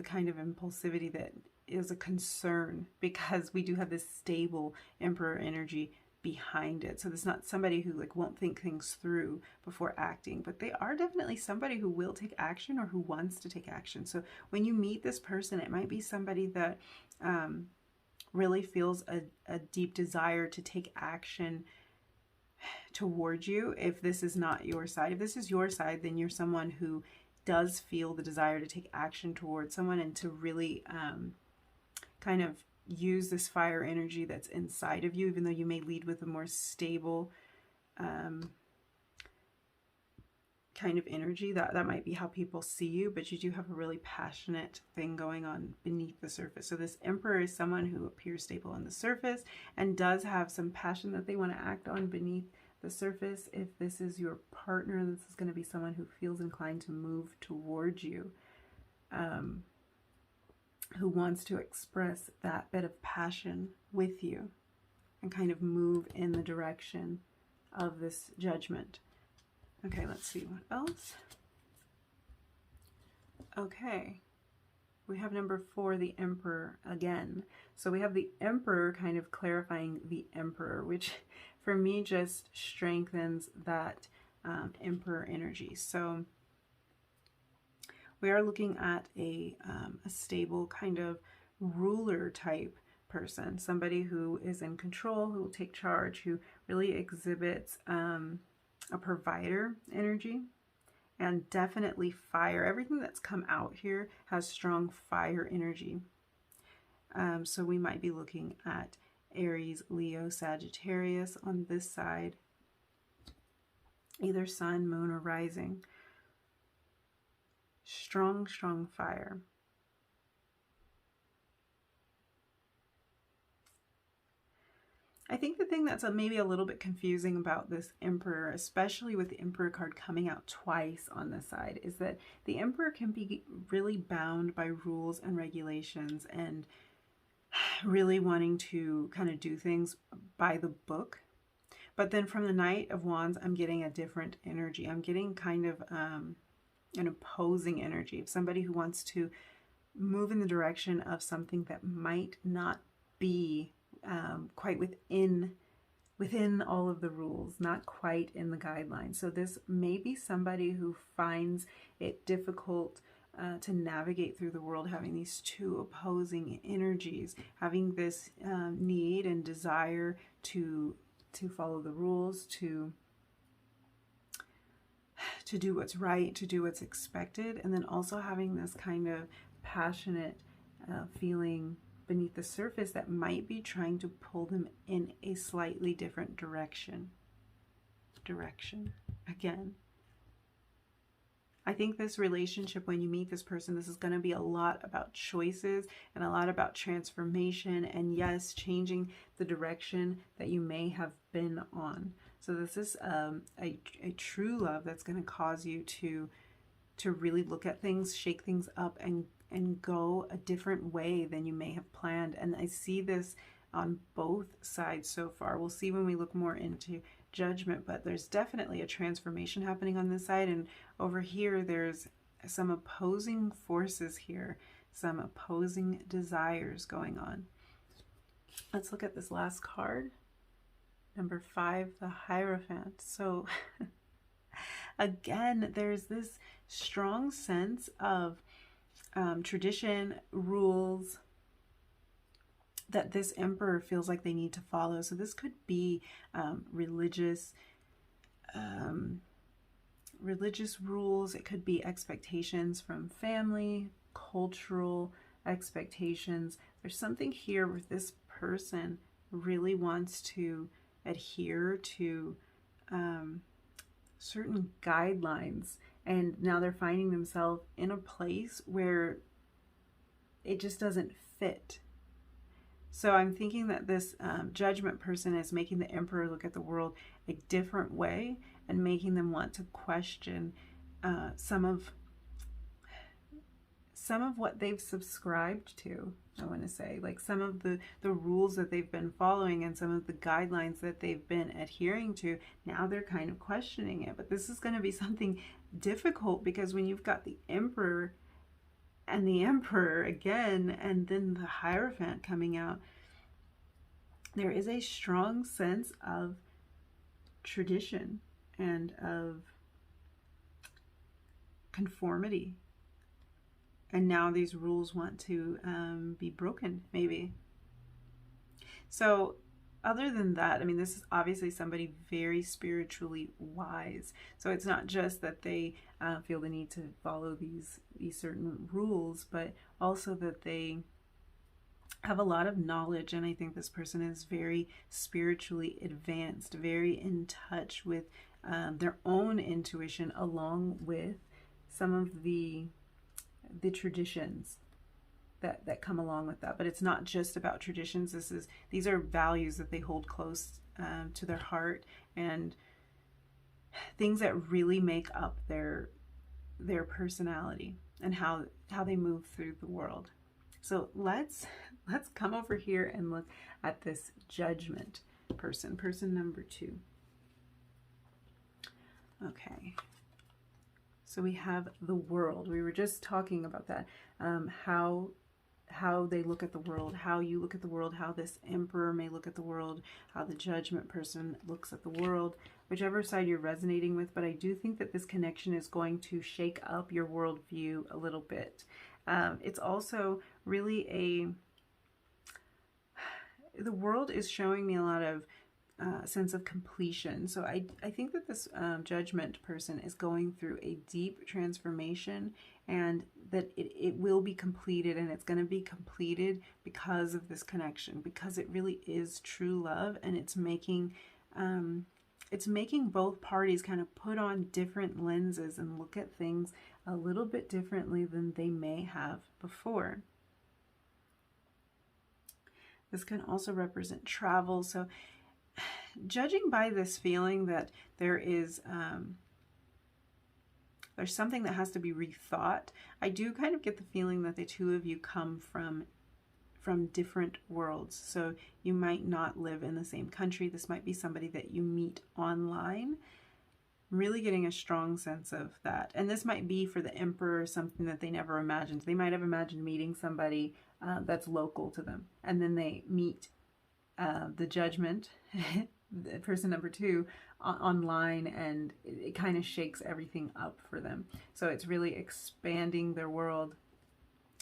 kind of impulsivity that is a concern, because we do have this stable Emperor energy behind it. So there's not somebody who like won't think things through before acting, but they are definitely somebody who will take action or who wants to take action. So when you meet this person, it might be somebody that really feels a deep desire to take action towards you. If this is not your side, if this is your side, then you're someone who does feel the desire to take action towards someone and to really kind of use this fire energy that's inside of you, even though you may lead with a more stable kind of energy. That might be how people see you, but you do have a really passionate thing going on beneath the surface. So this Emperor is someone who appears stable on the surface and does have some passion that they want to act on beneath the surface. If this is your partner, this is going to be someone who feels inclined to move towards you, who wants to express that bit of passion with you and kind of move in the direction of this Judgment. Okay, let's see what else. Okay, we have number 4, the Emperor again. So we have the Emperor kind of clarifying the Emperor, which for me just strengthens that Emperor energy. So we are looking at a stable kind of ruler type person, somebody who is in control, who will take charge, who really exhibits a provider energy, and definitely fire. Everything that's come out here has strong fire energy. So we might be looking at Aries, Leo, Sagittarius on this side, either sun, moon, or rising. Strong, strong fire. I think the thing that's maybe a little bit confusing about this Emperor, especially with the Emperor card coming out twice on this side, is that the Emperor can be really bound by rules and regulations and really wanting to kind of do things by the book. But then from the Knight of Wands, I'm getting a different energy. I'm getting kind of an opposing energy of somebody who wants to move in the direction of something that might not be quite within all of the rules, not quite in the guidelines. So this may be somebody who finds it difficult to navigate through the world, having these two opposing energies, having this need and desire to follow the rules, to do what's right, to do what's expected, and then also having this kind of passionate feeling beneath the surface that might be trying to pull them in a slightly different direction. Again, I think this relationship, when you meet this person, this is going to be a lot about choices and a lot about transformation, and yes, changing the direction that you may have been on. So this is a true love that's going to cause you to really look at things, shake things up, and go a different way than you may have planned. And I see this on both sides so far. We'll see when we look more into Judgment, but there's definitely a transformation happening on this side, and over here there's some opposing forces here, some opposing desires going on. Let's look at this last card, number 5, the Hierophant. So again, there's this strong sense of tradition, rules, that this emperor feels like they need to follow. So this could be religious rules. It could be expectations from family, cultural expectations. There's something here where this person really wants to adhere to certain guidelines, and now they're finding themselves in a place where it just doesn't fit. So I'm thinking that this Judgment person is making the emperor look at the world a different way, and making them want to question some of what they've subscribed to. I want to say, like, some of the rules that they've been following and some of the guidelines that they've been adhering to. Now they're kind of questioning it. But this is going to be something difficult, because when you've got the emperor and the emperor again, and then the Hierophant coming out, there is a strong sense of tradition and of conformity. And now these rules want to be broken, maybe. So other than that, I mean, this is obviously somebody very spiritually wise. So it's not just that they feel the need to follow these certain rules, but also that they have a lot of knowledge. And I think this person is very spiritually advanced, very in touch with their own intuition, along with some of the traditions that come along with that. But it's not just about traditions. These are values that they hold close to their heart, and things that really make up their personality and how they move through the world. So let's come over here and look at this Judgment person number 2. Okay. So we have the World. We were just talking about that, how they look at the world, how you look at the world, how this emperor may look at the world, how the Judgment person looks at the world, whichever side you're resonating with. But I do think that this connection is going to shake up your worldview a little bit. It's also really the World is showing me a lot of sense of completion. So I think that this Judgment person is going through a deep transformation, and that it will be completed, and it's going to be completed because of this connection, because it really is true love, and it's making both parties kind of put on different lenses and look at things a little bit differently than they may have before. This can also represent travel. So judging by this feeling that there's something that has to be rethought, I do kind of get the feeling that the two of you come from different worlds. So you might not live in the same country. This might be somebody that you meet online. I'm really getting a strong sense of that. And this might be for the emperor something that they never imagined. They might have imagined meeting somebody that's local to them, and then they meet the Judgment person number 2 online, and it kind of shakes everything up for them. So it's really expanding their world,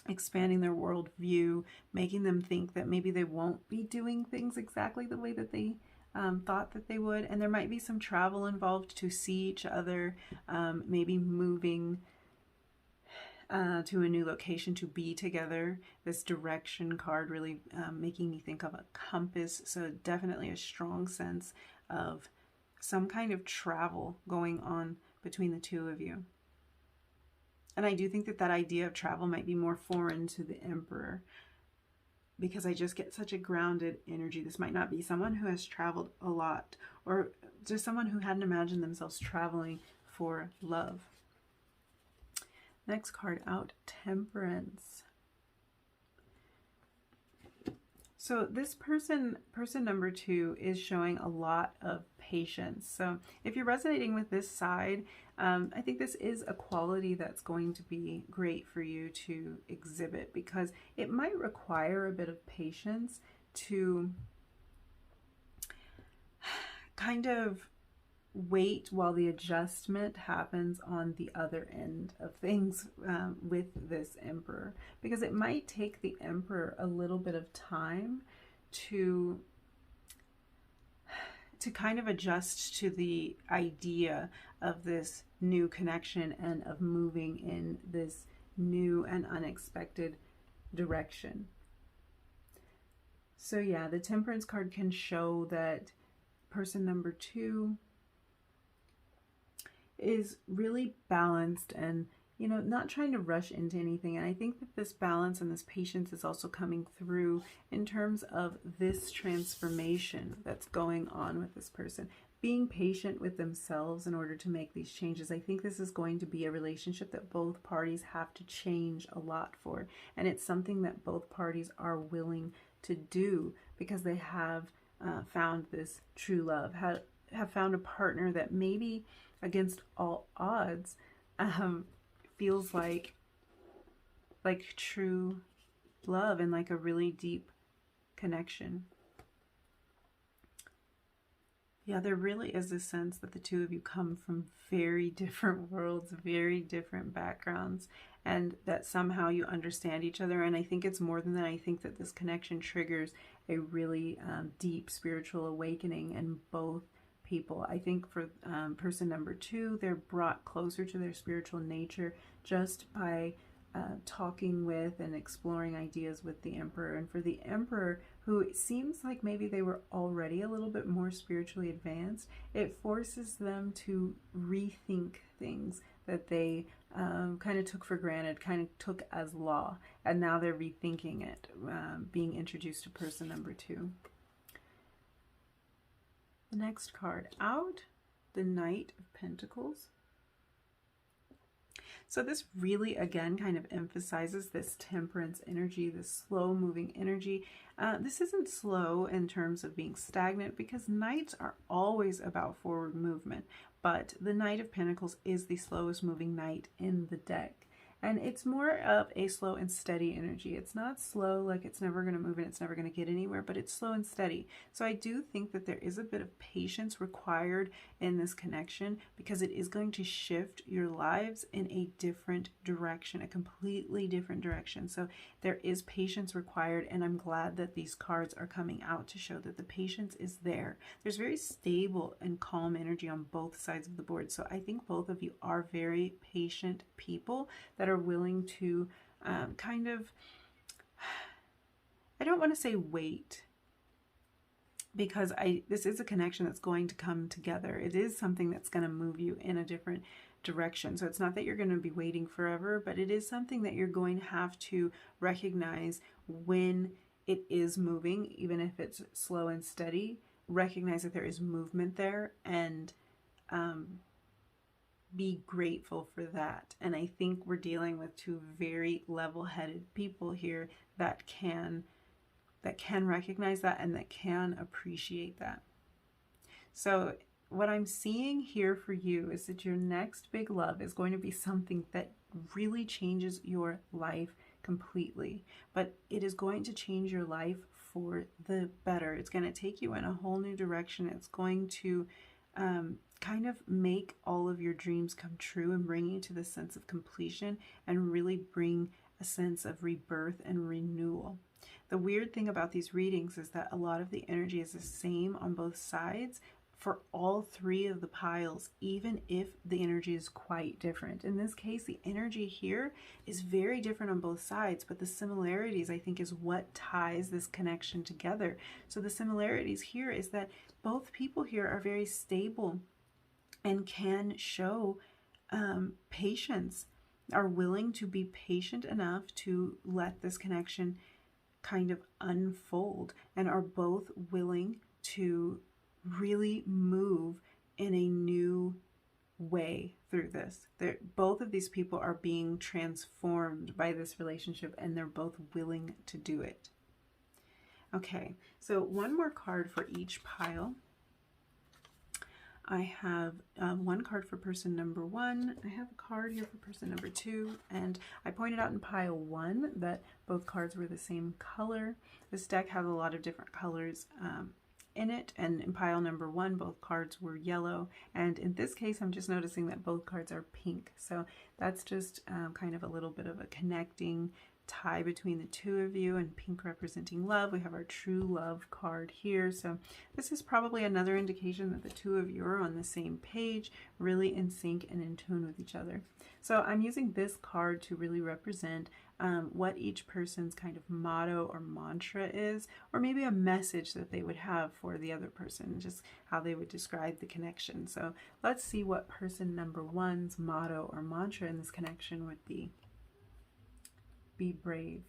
expanding their worldview, making them think that maybe they won't be doing things exactly the way that they thought that they would. And there might be some travel involved to see each other, maybe moving to a new location to be together. This direction card really making me think of a compass. So definitely a strong sense of some kind of travel going on between the two of you. And I do think that that idea of travel might be more foreign to the Emperor, because I just get such a grounded energy. This might not be someone who has traveled a lot, or just someone who hadn't imagined themselves traveling for love. Next card out, Temperance. So this person number 2 is showing a lot of patience. So if you're resonating with this side, I think this is a quality that's going to be great for you to exhibit, because it might require a bit of patience to kind of wait while the adjustment happens on the other end of things with this Emperor, because it might take the Emperor a little bit of time to kind of adjust to the idea of this new connection and of moving in this new and unexpected direction. So yeah, the Temperance card can show that person number 2 is really balanced and, you know, not trying to rush into anything. And I think that this balance and this patience is also coming through in terms of this transformation that's going on with this person. Being patient with themselves in order to make these changes. I think this is going to be a relationship that both parties have to change a lot for. And it's something that both parties are willing to do, because they have found this true love, have found a partner that maybe against all odds feels like true love and like a really deep connection. Yeah, there really is a sense that the two of you come from very different worlds, very different backgrounds, and that somehow you understand each other. And I think it's more than that. I think that this connection triggers a really deep spiritual awakening in both people. I think for person number 2, they're brought closer to their spiritual nature just by talking with and exploring ideas with the Emperor. And for the Emperor, who it seems like maybe they were already a little bit more spiritually advanced, it forces them to rethink things that they kind of took for granted, kind of took as law, and now they're rethinking it, being introduced to person number 2. The next card out, the Knight of Pentacles. So this really, again, kind of emphasizes this temperance energy, this slow-moving energy. This isn't slow in terms of being stagnant, because knights are always about forward movement, but the Knight of Pentacles is the slowest moving knight in the deck. And it's more of a slow and steady energy. It's not slow, like it's never going to move and it's never going to get anywhere, but it's slow and steady. So I do think that there is a bit of patience required in this connection, because it is going to shift your lives in a different direction, a completely different direction. So there is patience required, and I'm glad that these cards are coming out to show that the patience is there. There's very stable and calm energy on both sides of the board. So I think both of you are very patient people that are willing to kind of, I don't want to say wait, because this is a connection that's going to come together. It is something that's going to move you in a different direction. So it's not that you're going to be waiting forever, but it is something that you're going to have to recognize when it is moving, even if it's slow and steady. Recognize that there is movement there, and be grateful for that. And I think we're dealing with two very level-headed people here that can recognize that and that can appreciate that. So what I'm seeing here for you is that your next big love is going to be something that really changes your life completely, but it is going to change your life for the better. It's going to take you in a whole new direction. It's going to kind of make all of your dreams come true and bring you to the sense of completion and really bring a sense of rebirth and renewal. The weird thing about these readings is that a lot of the energy is the same on both sides for all three of the piles, even if the energy is quite different. In this case, the energy here is very different on both sides, but the similarities, I think, is what ties this connection together. So the similarities here is that both people here are very stable and can show patience, are willing to be patient enough to let this connection kind of unfold, and are both willing to really move in a new way through this. Both of these people are being transformed by this relationship, and they're both willing to do it. Okay, so one more card for each pile. I have one card for person number 1. I have a card here for person number 2, and I pointed out in pile 1 that both cards were the same color. This deck has a lot of different colors in it, and in pile number 1 both cards were yellow, and in this case I'm just noticing that both cards are pink. So that's just kind of a little bit of a connecting tie between the two of you, and pink representing love. We have our true love card here. So this is probably another indication that the two of you are on the same page, really in sync and in tune with each other. So I'm using this card to really represent what each person's kind of motto or mantra is, or maybe a message that they would have for the other person, just how they would describe the connection. So let's see what person number 1's motto or mantra in this connection would be. Be brave.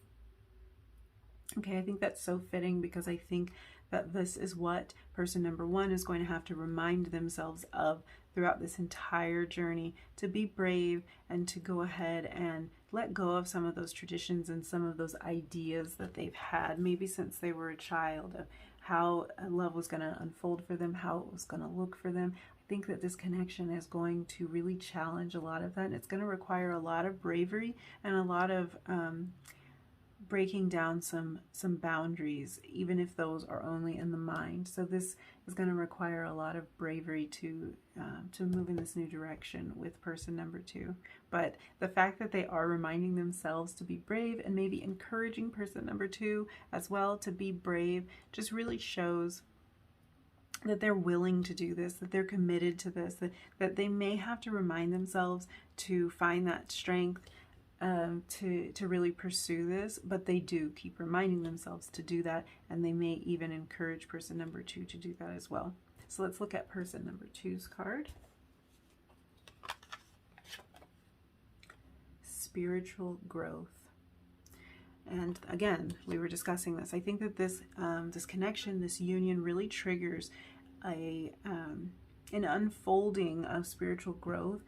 Okay, I think that's so fitting, because I think that this is what person number 1 is going to have to remind themselves of throughout this entire journey, to be brave and to go ahead and let go of some of those traditions and some of those ideas that they've had, maybe since they were a child, of how love was going to unfold for them, how it was going to look for them. I think that this connection is going to really challenge a lot of that, and it's going to require a lot of bravery and a lot of breaking down some boundaries, even if those are only in the mind. So this is going to require a lot of bravery to move in this new direction with person number 2. But the fact that they are reminding themselves to be brave, and maybe encouraging person number 2 as well to be brave, just really shows that they're willing to do this, that they're committed to this, that they may have to remind themselves to find that strength to really pursue this, but they do keep reminding themselves to do that, and they may even encourage person number 2 to do that as well. So let's look at person number 2's card. Spiritual growth. And again, we were discussing this. I think that this this connection, this union, really triggers an unfolding of spiritual growth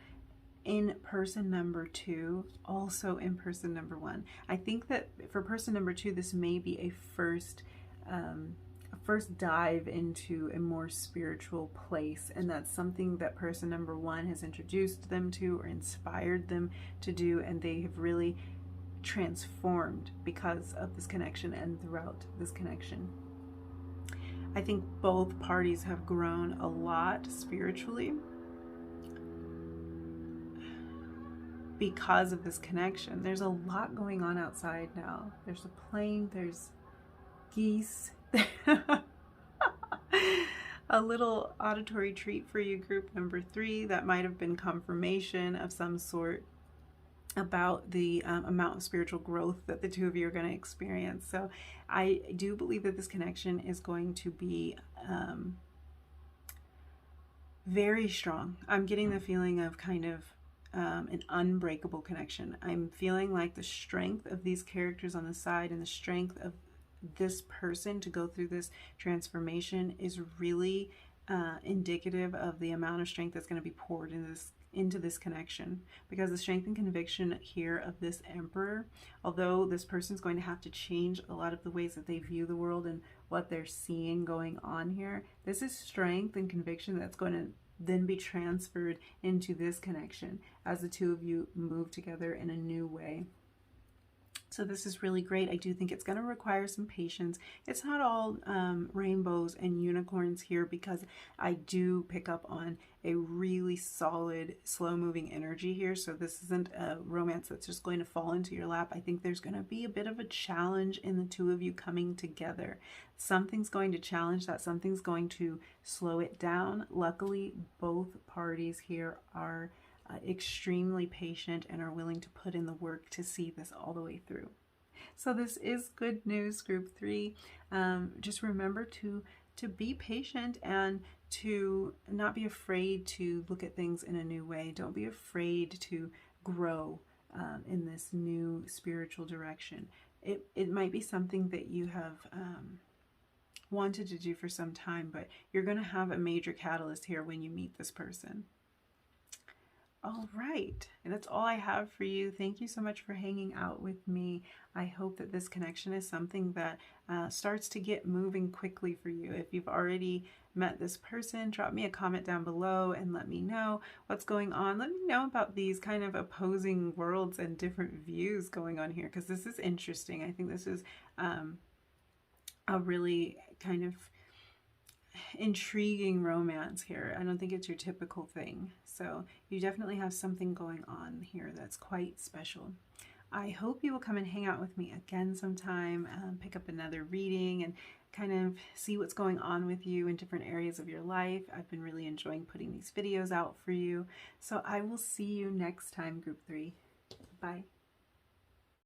in person number 2, also in person number 1. I think that for person number 2, this may be a first dive into a more spiritual place, and that's something that person number 1 has introduced them to or inspired them to do, and they have really transformed because of this connection and throughout this connection. I think both parties have grown a lot spiritually because of this connection. There's a lot going on outside now. There's a plane, there's geese, a little auditory treat for you, group number 3. That might have been confirmation of some sort about the amount of spiritual growth that the two of you are going to experience. So I do believe that this connection is going to be very strong. I'm getting the feeling of kind of an unbreakable connection. I'm feeling like the strength of these characters on the side and the strength of this person to go through this transformation is really indicative of the amount of strength that's going to be poured into this connection, because the strength and conviction here of this Emperor, although this person's going to have to change a lot of the ways that they view the world and what they're seeing going on here, this is strength and conviction that's going to then be transferred into this connection as the two of you move together in a new way. So this is really great. I do think it's going to require some patience. It's not all rainbows and unicorns here, because I do pick up on a really solid, slow-moving energy here. So this isn't a romance that's just going to fall into your lap. I think there's going to be a bit of a challenge in the two of you coming together. Something's going to challenge that. Something's going to slow it down. Luckily, both parties here are extremely patient and are willing to put in the work to see this all the way through. So this is good news, group 3. Just remember to be patient and to not be afraid to look at things in a new way. Don't be afraid to grow in this new spiritual direction. It might be something that you have wanted to do for some time, but you're going to have a major catalyst here when you meet this person. All right, and that's all I have for you. Thank you so much for hanging out with me. I hope that this connection is something that starts to get moving quickly for you. If you've already met this person, drop me a comment down below and let me know what's going on. Let me know about these kind of opposing worlds and different views going on here, because this is interesting. I think this is a really kind of intriguing romance here. I don't think it's your typical thing. So you definitely have something going on here that's quite special. I hope you will come and hang out with me again sometime, pick up another reading and kind of see what's going on with you in different areas of your life. I've been really enjoying putting these videos out for you. So I will see you next time, group 3. Bye.